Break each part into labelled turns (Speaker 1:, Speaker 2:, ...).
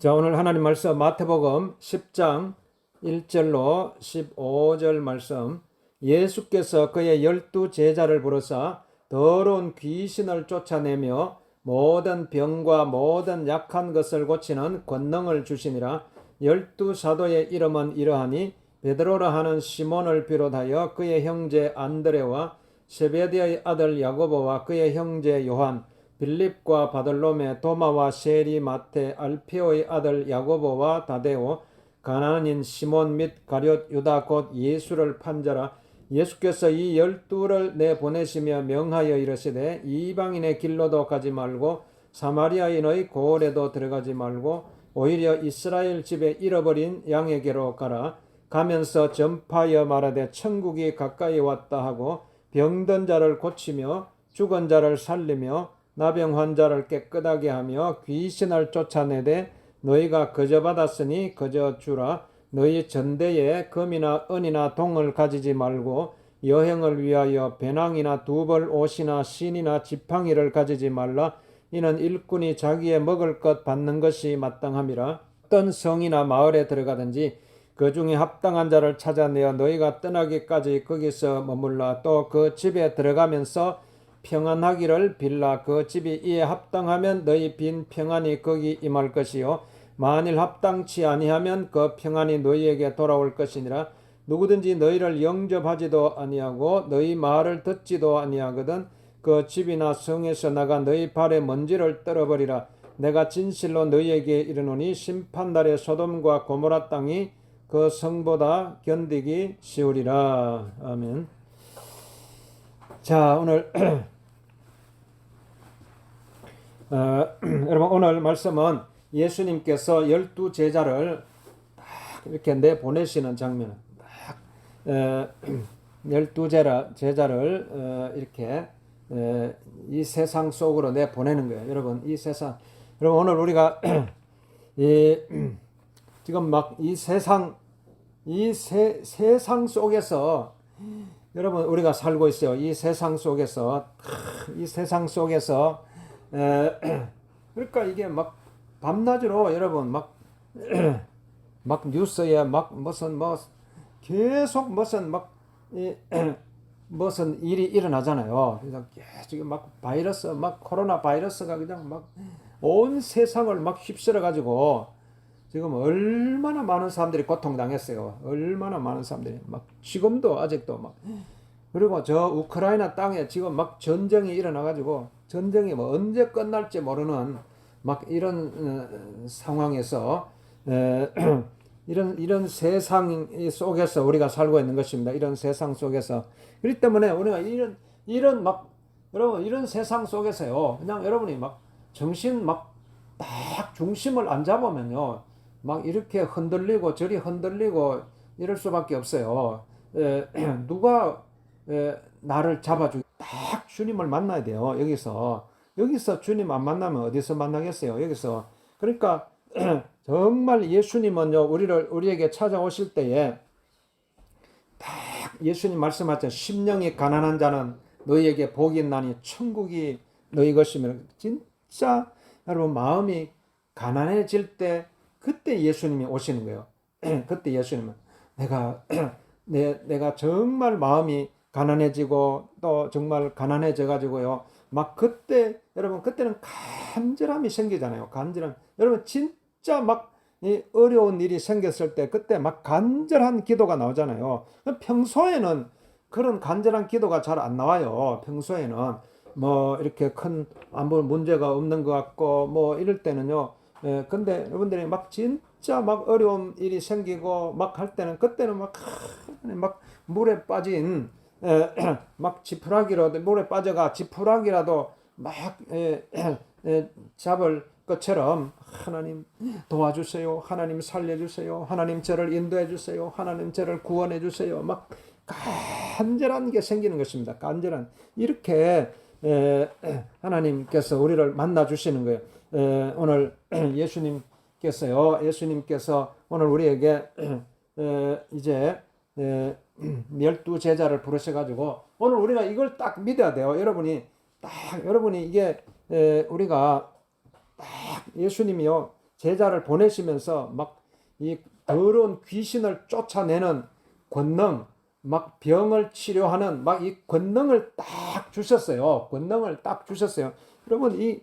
Speaker 1: 자, 오늘 하나님 말씀 마태복음 10장 1절로 15절 말씀. 예수께서 그의 12제자를 부르사 더러운 귀신을 쫓아내며 모든 병과 모든 약한 것을 고치는 권능을 주시니라. 12사도의 이름은 이러하니 베드로라 하는 시몬을 비롯하여 그의 형제 안드레와 세베대의 아들 야고보와 그의 형제 요한, 빌립과 바돌로메, 도마와 세리, 마테, 알페오의 아들 야고보와 다데오, 가나안인 시몬 및 가룟 유다 곧 예수를 판자라. 예수께서 이 12를 내보내시며 명하여 이르시되 이방인의 길로도 가지 말고 사마리아인의 고을에도 들어가지 말고 오히려 이스라엘 집에 잃어버린 양에게로 가라. 가면서 전파하여 말하되 천국이 가까이 왔다 하고 병든 자를 고치며 죽은 자를 살리며 나병 환자를 깨끗하게 하며 귀신을 쫓아내되 너희가 거저 받았으니 거저 주라. 너희 전대에 금이나 은이나 동을 가지지 말고 여행을 위하여 배낭이나 두벌 옷이나 신이나 지팡이를 가지지 말라. 이는 일꾼이 자기의 먹을 것 받는 것이 마땅함이라. 어떤 성이나 마을에 들어가든지 그 중에 합당한 자를 찾아내어 너희가 떠나기까지 거기서 머물라. 또 그 집에 들어가면서 평안하기를 빌라. 그 집이 이에 합당하면 너희 빈 평안이 거기 임할 것이요 만일 합당치 아니하면 그 평안이 너희에게 돌아올 것이니라. 누구든지 너희를 영접하지도 아니하고 너희 말을 듣지도 아니하거든 그 집이나 성에서 나가 너희 발에 먼지를 떨어버리라. 내가 진실로 너희에게 이르노니 심판날에 소돔과 고모라 땅이 그 성보다 견디기 쉬우리라. 아멘. 자, 오늘 여러분 오늘 말씀은 예수님께서 12제자를 딱 이렇게 내보내시는 장면. 딱 12제자를 이렇게 이 세상 속으로 내보내는 거예요. 여러분 이 세상, 여러분 오늘 우리가 지금 막 이 세상 속에서 여러분 우리가 살고 있어요. 이 세상 속에서 그러니까 이게 막 밤낮으로 여러분 막 뉴스에 막 무슨 계속 무슨 일이 일어나잖아요. 그래서 지금 막 코로나 바이러스가 그냥 막 온 세상을 막 휩쓸어 가지고 지금 얼마나 많은 사람들이 고통당했어요. 얼마나 많은 사람들이 막 지금도 아직도 막, 그리고 저 우크라이나 땅에 지금 막 전쟁이 일어나 가지고 전쟁이 뭐 언제 끝날지 모르는 막 이런 상황에서 이런 세상 속에서 우리가 살고 있는 것입니다. 이런 세상 속에서. 그렇기 때문에 우리가 이런 막 여러분 이런 세상 속에서요. 그냥 여러분이 막 정신 막 딱 중심을 안 잡으면요. 막 이렇게 흔들리고 저리 흔들리고 이럴 수밖에 없어요. 누가 나를 잡아주고 딱 주님을 만나야 돼요. 여기서 주님 안 만나면 어디서 만나겠어요? 여기서. 그러니까 정말 예수님은요 우리에게 찾아오실 때에 딱 예수님 말씀하셨죠. 심령이 가난한 자는 너희에게 복이 있나니 천국이 너희 것이며. 진짜 여러분 마음이 가난해질 때 그때 예수님이 오시는 거예요. 그때 예수님은 내가 정말 마음이 가난해지고 또 정말 가난해져 가지고요. 막 그때 여러분 그때는 간절함이 생기잖아요. 간절함. 여러분 진짜 막 이 어려운 일이 생겼을 때 그때 막 간절한 기도가 나오잖아요. 평소에는 그런 간절한 기도가 잘 안 나와요. 평소에는 뭐 이렇게 큰 아무 문제가 없는 것 같고 뭐 이럴 때는요. 근데 여러분들이 막 진짜 막 어려운 일이 생기고 막 할 때는 그때는 막 물에 빠진 막 지푸라기라도 물에 빠져가 지푸라기라도 막 잡을 것처럼 하나님 도와주세요. 하나님 살려주세요. 하나님 저를 인도해 주세요. 하나님 저를 구원해 주세요. 막 간절한 게 생기는 것입니다. 간절한 이렇게 하나님께서 우리를 만나 주시는 거예요. 오늘 예수님께서 오늘 우리에게 이제 12제자를 부르셔가지고 오늘 우리가 이걸 딱 믿어야 돼요. 여러분이 이게 우리가 딱 예수님이요 제자를 보내시면서 막 이 더러운 귀신을 쫓아내는 권능, 막 병을 치료하는 막 이 권능을 딱 주셨어요. 권능을 딱 주셨어요. 여러분 이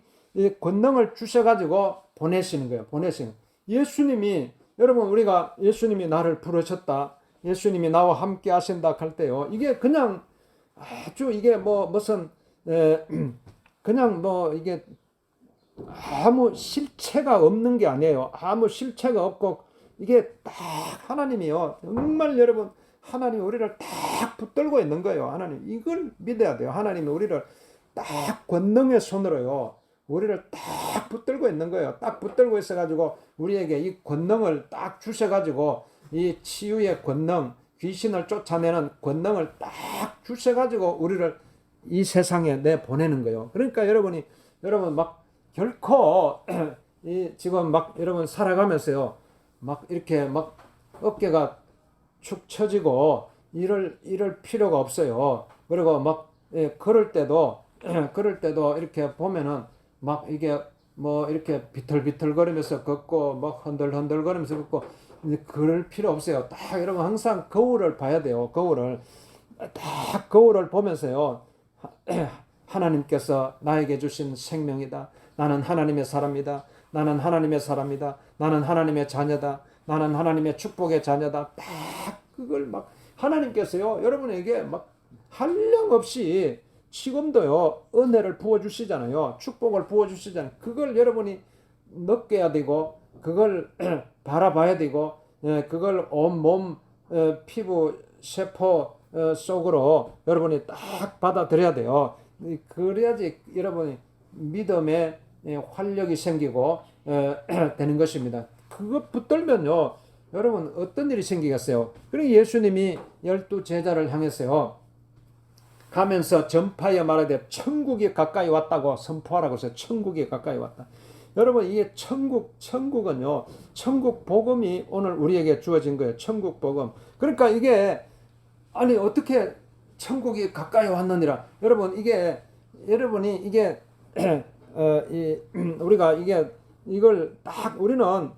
Speaker 1: 권능을 주셔가지고 보내시는 거예요. 보내시는. 예수님이 여러분 우리가 예수님이 나를 부르셨다. 예수님이 나와 함께 하신다 할 때요. 이게 그냥 아주 이게 뭐 무슨 그냥 뭐 이게 아무 실체가 없는 게 아니에요. 아무 실체가 없고 이게 딱 하나님이요. 정말 여러분 하나님이 우리를 딱 붙들고 있는 거예요. 하나님 이걸 믿어야 돼요. 하나님이 우리를 딱 권능의 손으로요. 우리를 딱 붙들고 있는 거예요. 딱 붙들고 있어가지고 우리에게 이 권능을 딱 주셔가지고 이 치유의 권능, 귀신을 쫓아내는 권능을 딱 주셔가지고 우리를 이 세상에 내보내는 거예요. 그러니까 여러분 막 결코 이 지금 막 여러분 살아가면서요. 막 이렇게 막 어깨가 축 처지고 이럴 필요가 없어요. 그리고 막 걸을 때도 이렇게 보면은 막 이게 뭐 이렇게 비틀비틀거리면서 걷고 막 흔들흔들거리면서 걷고 그럴 필요 없어요. 딱 여러분 항상 거울을 봐야 돼요. 딱 거울을 보면서요. 하나님께서 나에게 주신 생명이다. 나는 하나님의 사람이다. 나는 하나님의 사람이다. 나는 하나님의 자녀다. 나는 하나님의 축복의 자녀다. 딱 그걸 막 하나님께서요. 여러분에게 막 한량없이 지금도요. 은혜를 부어주시잖아요. 축복을 부어주시잖아요. 그걸 여러분이 느껴야 되고 그걸 바라봐야 되고 그걸 온몸 피부 세포 속으로 여러분이 딱 받아들여야 돼요. 그래야지 여러분이 믿음의 활력이 생기고 되는 것입니다. 그거 붙들면요. 여러분 어떤 일이 생기겠어요? 그리고 예수님이 12 제자를 향해서요. 가면서 전파하여 말하되 천국이 가까이 왔다고 선포하라고 해서 천국이 가까이 왔다. 여러분 이게 천국은요. 천국 복음이 오늘 우리에게 주어진 거예요. 천국 복음. 그러니까 이게 아니 어떻게 천국이 가까이 왔느니라. 여러분이 이게 우리가 이걸 딱 우리는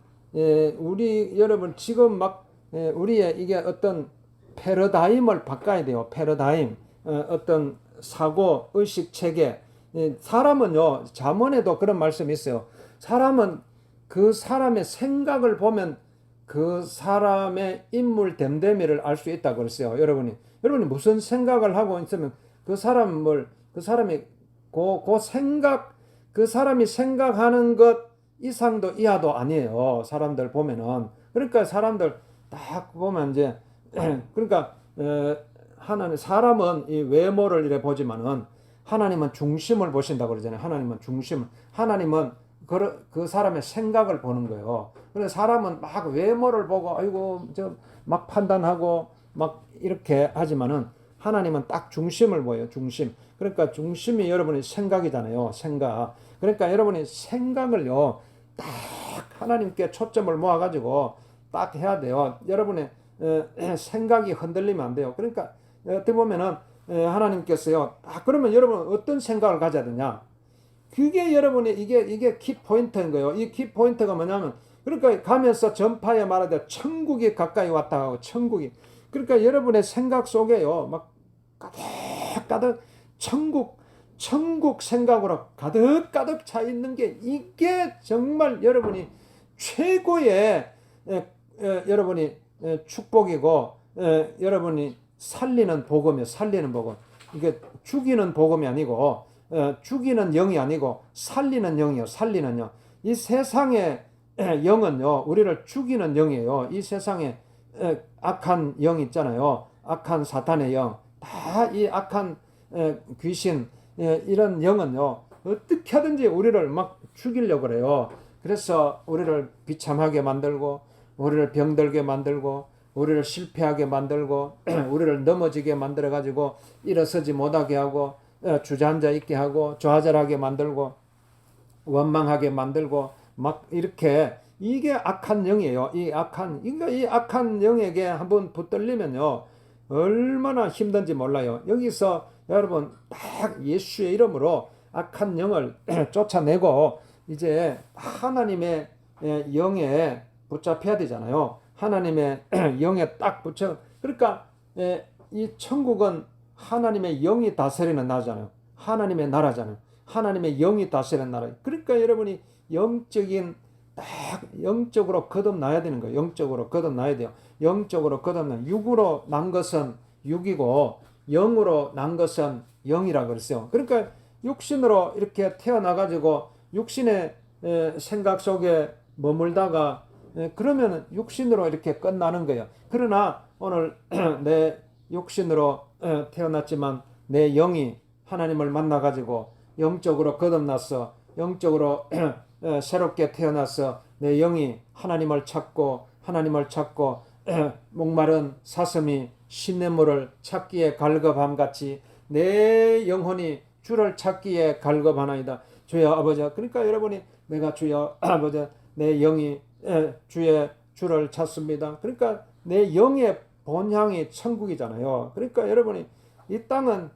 Speaker 1: 우리 여러분 지금 막 우리의 이게 어떤 패러다임을 바꿔야 돼요. 패러다임. 어떤 사고 의식 체계. 사람은요. 잠언에도 그런 말씀이 있어요. 사람은 그 사람의 생각을 보면 그 사람의 인물 됨됨이를 알 수 있다고 그랬어요. 여러분이 무슨 생각을 하고 있으면 그 사람이 그 사람이 생각하는 것 이상도 이하도 아니에요. 사람들 보면은. 그러니까 사람들 딱 보면 이제 그러니까 하나님 사람은 이 외모를 이래 보지만은 하나님은 중심을 보신다고 그러잖아요. 하나님은 그 사람의 생각을 보는 거예요. 그래서 사람은 막 외모를 보고 아이고 저 막 판단하고 막 이렇게 하지만은 하나님은 딱 중심을 보여요. 중심. 그러니까 중심이 여러분의 생각이잖아요. 생각. 그러니까 여러분이 생각을요. 딱 하나님께 초점을 모아가지고 딱 해야 돼요. 여러분의 생각이 흔들리면 안 돼요. 그러니까 어떻게 보면은 하나님께서요. 그러면 여러분 어떤 생각을 가져야 되냐? 그게 여러분이 이게 키포인트인 거예요. 이 키포인트가 뭐냐면 그러니까 가면서 전파에 말하되 천국이 가까이 왔다 하고 천국이 그러니까 여러분의 생각 속에요. 막 가득 천국 생각으로 가득 차 있는 게 이게 정말 여러분이 최고의 여러분이 축복이고 여러분이 살리는 복음이에요. 살리는 복음. 이게 죽이는 복음이 아니고 죽이는 영이 아니고 살리는 영이요. 살리는 영. 이 세상의 영은요. 우리를 죽이는 영이에요. 이 세상에 악한 영 있잖아요. 악한 사탄의 영. 다 이 악한 귀신 이런 영은요. 어떻게 하든지 우리를 막 죽이려고 그래요. 그래서 우리를 비참하게 만들고 우리를 병들게 만들고 우리를 실패하게 만들고 우리를 넘어지게 만들어 가지고 일어서지 못하게 하고 주저앉아 있게 하고 좌절하게 만들고 원망하게 만들고 막 이렇게 이게 악한 영이에요. 이 악한 영에게 한번 붙들리면요. 얼마나 힘든지 몰라요. 여기서 여러분 딱 예수의 이름으로 악한 영을 쫓아내고 이제 하나님의 영에 붙잡혀야 되잖아요. 하나님의 영에 딱 붙여. 그러니까 이 천국은 하나님의 영이 다스리는 나라잖아요. 하나님의 나라잖아요. 하나님의 영이 다스리는 나라. 그러니까 여러분이 영적인 딱 영적으로 거듭나야 되는 거예요. 영적으로 거듭나야 돼요. 영적으로 거듭나. 육으로 난 것은 육이고 영으로 난 것은 영이라 그랬어요. 그러니까 육신으로 이렇게 태어나가지고 육신의 생각 속에 머물다가 그러면 육신으로 이렇게 끝나는 거예요. 그러나 오늘 내 육신으로 태어났지만 내 영이 하나님을 만나가지고 영적으로 거듭났어. 영적으로 새롭게 태어났어. 내 영이 하나님을 찾고 목마른 사슴이 시냇물을 찾기에 갈급함같이 내 영혼이 주를 찾기에 갈급하나이다. 주여 아버지. 그러니까 여러분이 내가 주여 아버지 내 영이 주를 찾습니다. 그러니까 내 영의 본향이 천국이잖아요. 그러니까 여러분이 이 땅은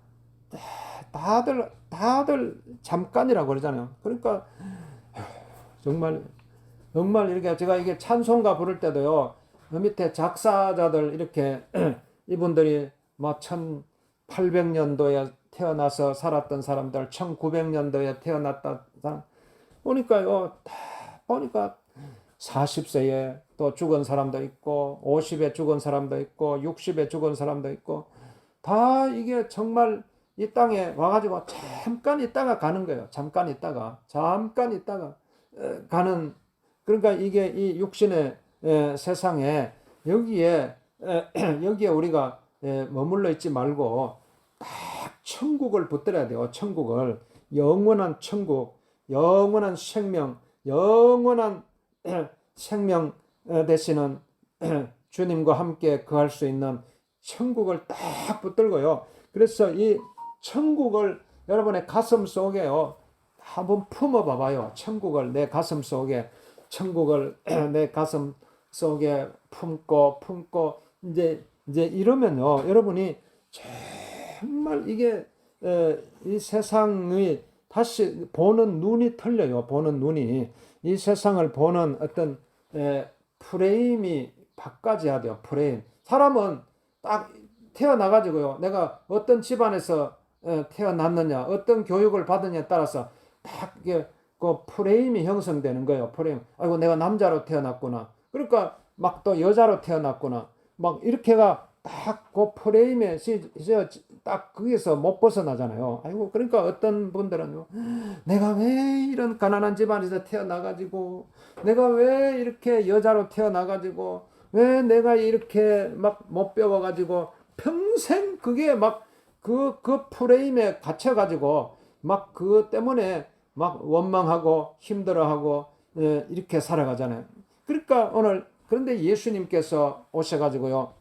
Speaker 1: 다들 잠깐이라고 그러잖아요. 그러니까 정말 이렇게 제가 이게 찬송가 부를 때도요. 그 밑에 작사자들 이렇게 이분들이 뭐 1800년도에 태어나서 살았던 사람들, 1900년도에 태어났다 사람 보니까요. 다 보니까 40세에 또 죽은 사람도 있고 50에 죽은 사람도 있고 60에 죽은 사람도 있고 다 이게 정말 이 땅에 와가지고 잠깐 있다가 가는 거예요. 잠깐 있다가 가는. 그러니까 이게 이 육신의 세상에 여기에 우리가 머물러 있지 말고 딱 천국을 붙들어야 돼요. 천국을 영원한 천국, 영원한 생명, 영원한 생명 되시는 주님과 함께 거할 수 있는 천국을 딱 붙들고요. 그래서 이 천국을 여러분의 가슴 속에요. 한번 품어 봐봐요. 천국을 내 가슴 속에 품고 이제 이러면요. 여러분이 정말 이게 이 세상의 다시 보는 눈이 틀려요. 보는 눈이 이 세상을 보는 어떤 프레임이 바꿔져야 돼요. 프레임. 사람은 딱 태어나가지고요. 내가 어떤 집안에서 태어났느냐, 어떤 교육을 받느냐에 따라서 딱 이게 그 프레임이 형성되는 거예요. 프레임. 아이고 내가 남자로 태어났구나. 그러니까 막 또 여자로 태어났구나. 막 이렇게가 딱 그 프레임에 딱 거기서 못 벗어나잖아요. 아이고 그러니까 어떤 분들은 내가 왜 이런 가난한 집안에서 태어나가지고 내가 왜 이렇게 여자로 태어나가지고 왜 내가 이렇게 막 못 배워가지고 평생 그게 막 그 프레임에 갇혀가지고 막 그것 때문에 막 원망하고 힘들어하고 이렇게 살아가잖아요. 그러니까 오늘 그런데 예수님께서 오셔가지고요.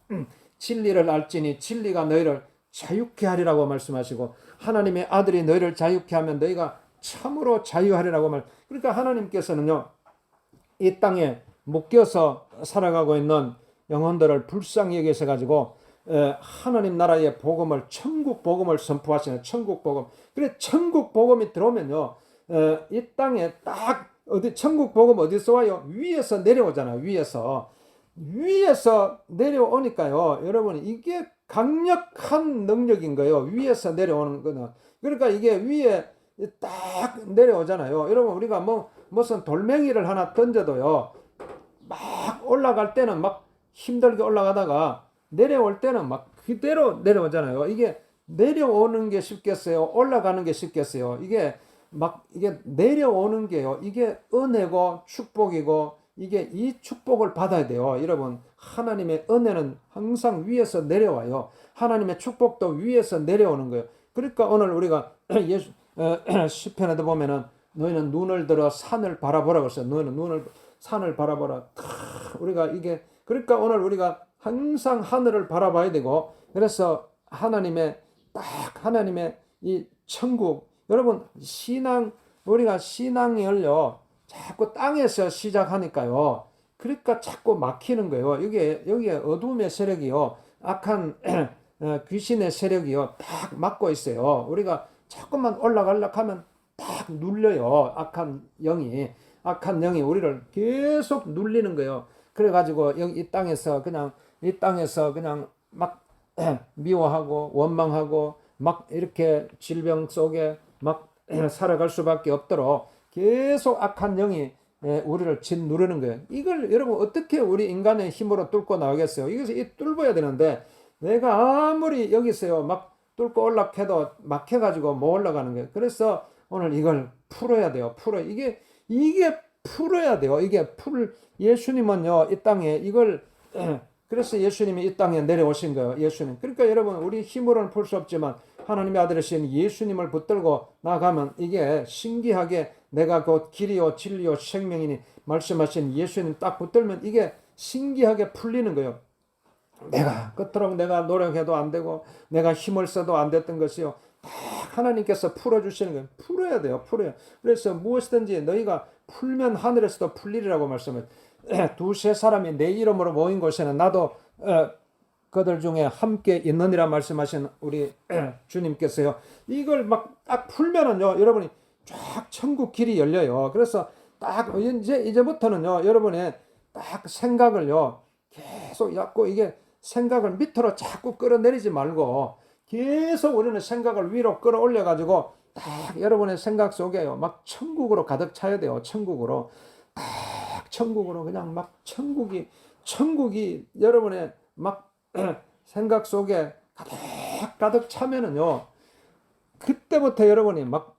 Speaker 1: 진리를 알지니 진리가 너희를 자유케 하리라고 말씀하시고 하나님의 아들이 너희를 자유케 하면 너희가 참으로 자유하리라고 그러니까 하나님께서는요. 이 땅에 묶여서 살아가고 있는 영혼들을 불쌍히 여기셔가지고 하나님 나라의 복음을 천국 복음을 선포하시는 천국 복음. 그래 천국 복음이 들어오면요. 이 땅에 딱 어디 천국 복음 어디서 와요? 위에서 내려오잖아요. 위에서 내려오니까요. 여러분 이게 강력한 능력인 거예요. 위에서 내려오는 거는. 그러니까 이게 위에 딱 내려오잖아요. 여러분 우리가 무슨 돌멩이를 하나 던져도요. 막 올라갈 때는 막 힘들게 올라가다가 내려올 때는 막 그대로 내려오잖아요. 이게 내려오는 게 쉽겠어요? 올라가는 게 쉽겠어요? 이게 내려오는 게요. 이게 은혜고 축복이고 이게 이 축복을 받아야 돼요. 여러분 하나님의 은혜는 항상 위에서 내려와요. 하나님의 축복도 위에서 내려오는 거예요. 그러니까 오늘 우리가 시편에도 보면은 너희는 눈을 들어 산을 바라보라 그랬어요. 너희는 산을 바라보라. 우리가 이게 그러니까 오늘 우리가 항상 하늘을 바라봐야 되고 그래서 하나님의 이 천국 여러분 우리가 신앙을요 자꾸 땅에서 시작하니까요. 그러니까 자꾸 막히는 거예요. 여기에 어둠의 세력이요. 악한 귀신의 세력이요. 딱 막고 있어요. 우리가 자꾸만 올라가려고 하면 딱 눌려요. 악한 영이. 악한 영이 우리를 계속 눌리는 거예요. 그래가지고 여기 이 땅에서 그냥 막 미워하고 원망하고 막 이렇게 질병 속에 막 살아갈 수밖에 없도록 계속 악한 영이 우리를 짓누르는 거예요. 이걸 여러분 어떻게 우리 인간의 힘으로 뚫고 나오겠어요? 이것을 뚫어야 되는데 내가 아무리 여기서요 막 뚫고 올라해도 막혀가지고 못 올라가는 거예요. 그래서 오늘 이걸 풀어야 돼요. 이게 풀어야 돼요. 예수님은요 이 땅에 이걸 그래서 예수님이 이 땅에 내려오신 거예요. 예수님. 그러니까 여러분 우리 힘으로는 풀 수 없지만 하나님의 아들이신 예수님을 붙들고 나가면 이게 신기하게 내가 곧 길이요 진리요 생명이니 말씀하신 예수님 딱 붙들면 이게 신기하게 풀리는 거예요. 그토록 내가 노력해도 안 되고 내가 힘을 써도 안 됐던 것이요. 다 하나님께서 풀어주시는 거예요. 풀어야 돼요. 그래서 무엇이든지 너희가 풀면 하늘에서도 풀리리라고 말씀을 두세 사람이 내 이름으로 모인 곳에는 나도 그들 중에 함께 있느니라 말씀하신 우리 주님께서요. 이걸 막 딱 풀면은요, 여러분이 쫙 천국 길이 열려요. 그래서 딱 이제부터는요, 여러분의 딱 생각을요, 계속 자꾸 이게 생각을 밑으로 자꾸 끌어내리지 말고 계속 우리는 생각을 위로 끌어올려 가지고 딱 여러분의 생각 속에요, 막 천국으로 가득 차야 돼요. 천국으로 그냥 막 천국이 여러분의 막 생각 속에 가득 차면은요, 그때부터 여러분이 막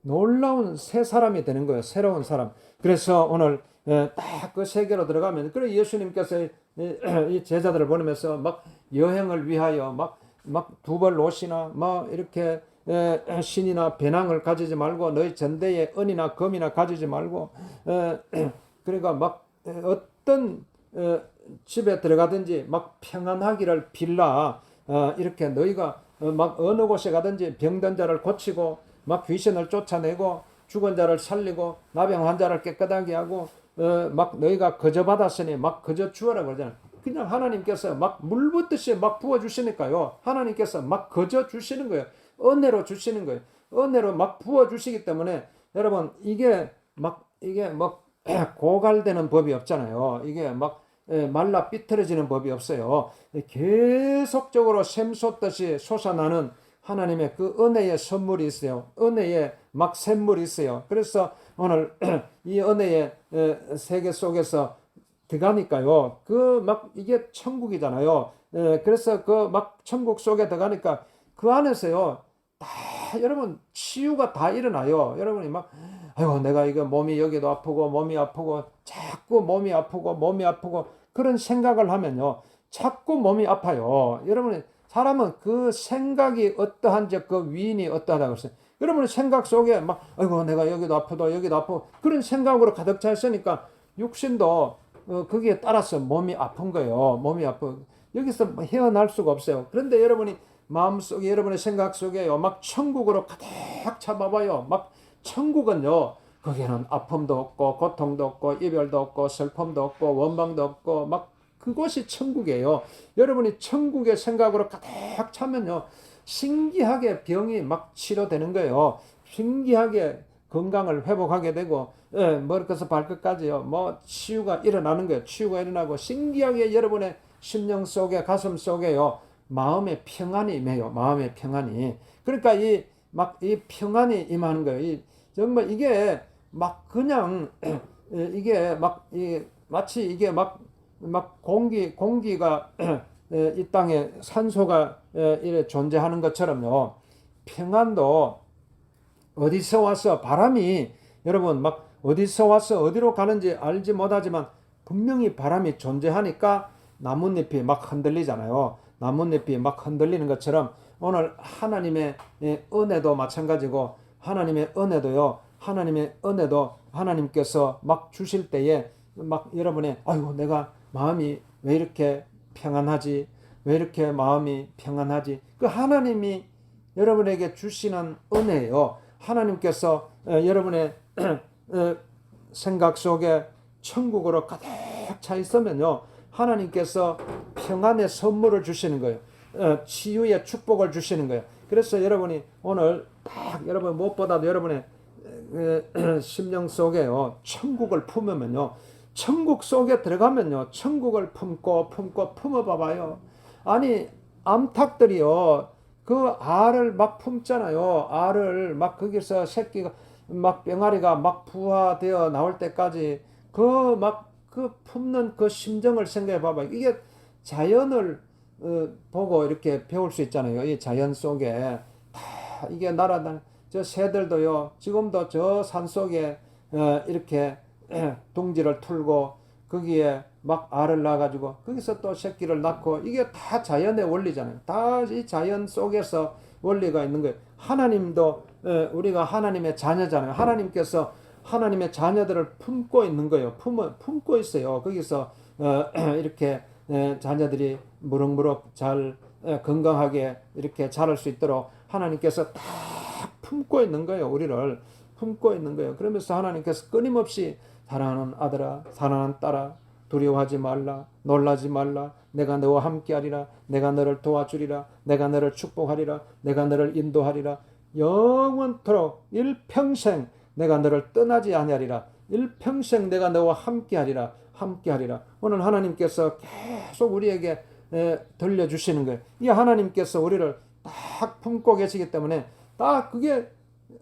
Speaker 1: 놀라운 새 사람이 되는 거예요. 새로운 사람. 그래서 오늘 딱 그 세계로 들어가면, 그래 예수님께서 이 제자들을 보내면서 막 여행을 위하여 막 두 벌 옷이나 막 이렇게 신이나 배낭을 가지지 말고 너희 전대에 은이나 금이나 가지지 말고 그러니까 막 어떤 집에 들어가든지 막 평안하기를 빌라. 이렇게 너희가 막 어느 곳에 가든지 병든 자를 고치고 막 귀신을 쫓아내고 죽은 자를 살리고 나병 환자를 깨끗하게 하고 막 너희가 거저 받았으니 막 거저 주어라 그러잖아요. 그냥 하나님께서 막 물 붓듯이 막 부어 주시니까요. 하나님께서 막 거저 주시는 거예요. 은혜로 주시는 거예요. 은혜로 막 부어 주시기 때문에 여러분 이게 막 고갈되는 법이 없잖아요. 이게 막 말라 삐뚤어지는 법이 없어요. 계속적으로 샘솟듯이 솟아나는 하나님의 그 은혜의 선물이 있어요. 은혜의 막 샘물이 있어요. 그래서 오늘 이 은혜의 세계 속에서 들어가니까요. 그 막 이게 천국이잖아요. 그래서 그 막 천국 속에 들어가니까 그 안에서요. 다 여러분 치유가 다 일어나요. 여러분이 막 아이고 내가 이거 몸이 여기도 아프고 자꾸 몸이 아프고 그런 생각을 하면요. 자꾸 몸이 아파요. 여러분이 사람은 그 생각이 어떠한지 그 위인이 어떠하다고 했어요. 여러분의 생각 속에 막 아이고 내가 여기도 아프고 그런 생각으로 가득 차 있으니까 육신도 거기에 따라서 몸이 아픈 거예요. 몸이 아프. 여기서 헤어날 수가 없어요. 그런데 여러분이 마음속에 여러분의 생각 속에요. 막 천국으로 가득 차봐봐요. 막 천국은요. 거기에는 아픔도 없고 고통도 없고 이별도 없고 슬픔도 없고 원망도 없고 막 그곳이 천국이에요. 여러분이 천국의 생각으로 가득 차면요. 신기하게 병이 막 치료되는 거예요. 신기하게 건강을 회복하게 되고 머리끝에서 발끝까지요. 뭐 치유가 일어나는 거예요. 치유가 일어나고 신기하게 여러분의 심령 속에 가슴 속에요. 마음의 평안이 임해요. 마음의 평안이. 그러니까 이 평안이 임하는 거예요. 정말 이게 막 그냥 이게 마치 이게 막 공기가 이 땅에 산소가 이래 존재하는 것처럼요. 평안도 어디서 와서 바람이 여러분 막 어디서 와서 어디로 가는지 알지 못하지만 분명히 바람이 존재하니까 나뭇잎이 막 흔들리잖아요. 나뭇잎이 막 흔들리는 것처럼 오늘 하나님의 은혜도 마찬가지고 하나님의 은혜도 하나님께서 막 주실 때에 막 여러분의 아이고 내가 마음이 왜 이렇게 평안하지? 왜 이렇게 마음이 평안하지? 그 하나님이 여러분에게 주시는 은혜예요. 하나님께서 여러분의 생각 속에 천국으로 가득 차 있으면요. 하나님께서 평안의 선물을 주시는 거예요. 치유의 축복을 주시는 거예요. 그래서 여러분이 오늘 딱 여러분 무엇보다도 여러분의 심령 속에요 천국을 품으면요, 천국 속에 들어가면요 천국을 품고 품어봐봐요. 아니 암탉들이요 그 알을 막 품잖아요. 알을 막 거기서 새끼가 막 병아리가 막 부화되어 나올 때까지 그 품는 그 심정을 생각해 봐봐요. 이게 자연을 보고 이렇게 배울 수 있잖아요. 이 자연 속에 다 이게 날아다니 저 새들도요 지금도 저 산 속에 이렇게 둥지를 틀고 거기에 막 알을 낳아가지고 거기서 또 새끼를 낳고 이게 다 자연의 원리잖아요. 다 이 자연 속에서 원리가 있는 거예요. 하나님도 우리가 하나님의 자녀잖아요. 하나님께서 하나님의 자녀들을 품고 있는 거예요. 품고 있어요. 거기서 이렇게 자녀들이 무럭무럭 잘 건강하게 이렇게 자랄 수 있도록 하나님께서 딱 품고 있는 거예요. 우리를 품고 있는 거예요. 그러면서 하나님께서 끊임없이 사랑하는 아들아, 사랑하는 딸아, 두려워하지 말라, 놀라지 말라, 내가 너와 함께하리라, 내가 너를 도와주리라, 내가 너를 축복하리라, 내가 너를 인도하리라, 영원토록 일평생 내가 너를 떠나지 아니하리라, 일평생 내가 너와 함께하리라, 함께하리라. 오늘 하나님께서 계속 우리에게 들려주시는 거예요. 이 하나님께서 우리를 딱 품고 계시기 때문에 딱 그게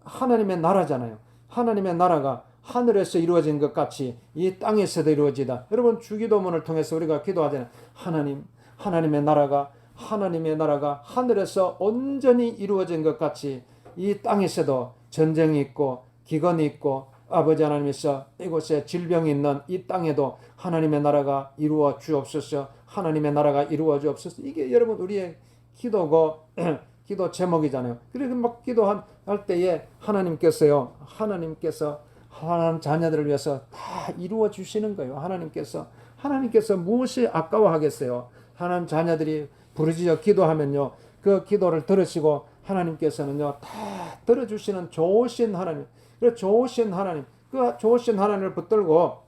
Speaker 1: 하나님의 나라잖아요. 하나님의 나라가 하늘에서 이루어진 것 같이 이 땅에서도 이루어지다. 여러분 주기도문을 통해서 우리가 기도하잖아요. 하나님의 나라가 하늘에서 온전히 이루어진 것 같이 이 땅에서도 전쟁이 있고 기근이 있고 아버지 하나님께서 이곳에 질병이 있는 이 땅에도 하나님의 나라가 이루어 주옵소서. 하나님의 나라가 이루어 주옵소서. 이게 여러분 우리의 기도고 기도 제목이잖아요. 그래서 막 기도할 때에 하나님께서 하나님 자녀들을 위해서 다 이루어 주시는 거예요. 하나님께서 무엇이 아까워하겠어요? 하나님 자녀들이 부르짖어 기도하면요, 그 기도를 들으시고 하나님께서는요 다 들어주시는 좋으신 하나님. 그 좋으신 하나님을 붙들고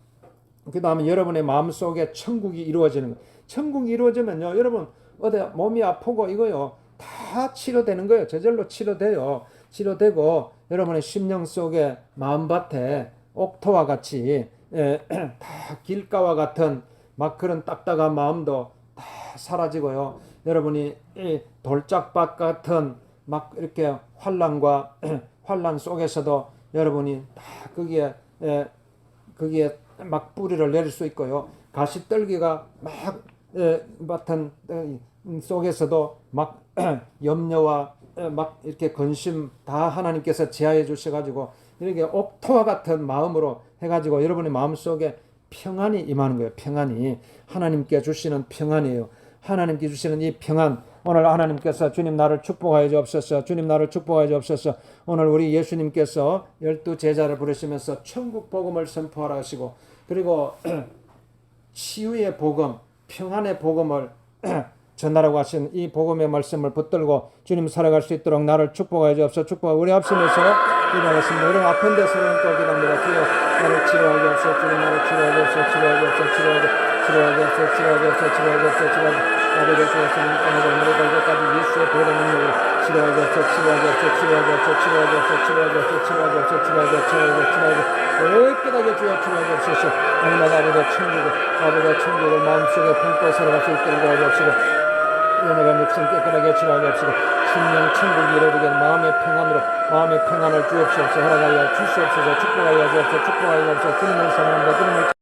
Speaker 1: 기도하면 여러분의 마음속에 천국이 이루어지는 거예요. 천국이 이루어지면요, 여러분 어디 몸이 아프고 이거요 다 치료되는 거예요. 저절로 치료되고 여러분의 심령 속에 마음밭에 옥토와 같이 다 길가와 같은 막 그런 딱딱한 마음도 다 사라지고요. 여러분이 돌짝밭 같은 막 이렇게 환란 속에서도 여러분이 다 거기에 막 뿌리를 내릴 수 있고요. 가시떨기가 막 맡은 속에서도 막 염려와 막 이렇게 근심 다 하나님께서 제하해 주셔가지고 이렇게 옥토와 같은 마음으로 해가지고 여러분의 마음속에 평안이 임하는 거예요. 평안이 하나님께 주시는 평안이에요. 하나님께 주시는 이 평안, 오늘 하나님께서 주님 나를 축복하여 주옵소서, 주님 나를 축복하여 주옵소서. 오늘 우리 예수님께서 12 제자를 부르시면서 천국 복음을 선포하라 하시고, 그리고 치유의 복음, 평안의 복음을 전하라고 하신 이 복음의 말씀을 붙들고 주님 살아갈 수 있도록 나를 축복하여 주옵소서. 축복하고 우리 합심해서 기도하겠습니다. 우리 아픈 데서는 또 기도합니다. 주여 나를 치료하여 주옵소서. 주님 나를 치료하여 주옵소서. 아버지 주옵소서. 땅에서 오늘의 걸고까지 예수의 보혈의 능력으로 치료하여 주옵소서. 깨닫게 주여 치료하여 주옵소서. 날마다 아버지의 천국을 마음속에 품고 살아갈 수 있도록 도와주옵시고, 영혼과 육신 깨끗하게 치료하여 주옵시고, 심령 천국이 이루어지게 마음의 평안을 주옵소서. 허락하여 주시옵소서. 축복하여 주옵소서. 주님을 사랑합니다. 주님을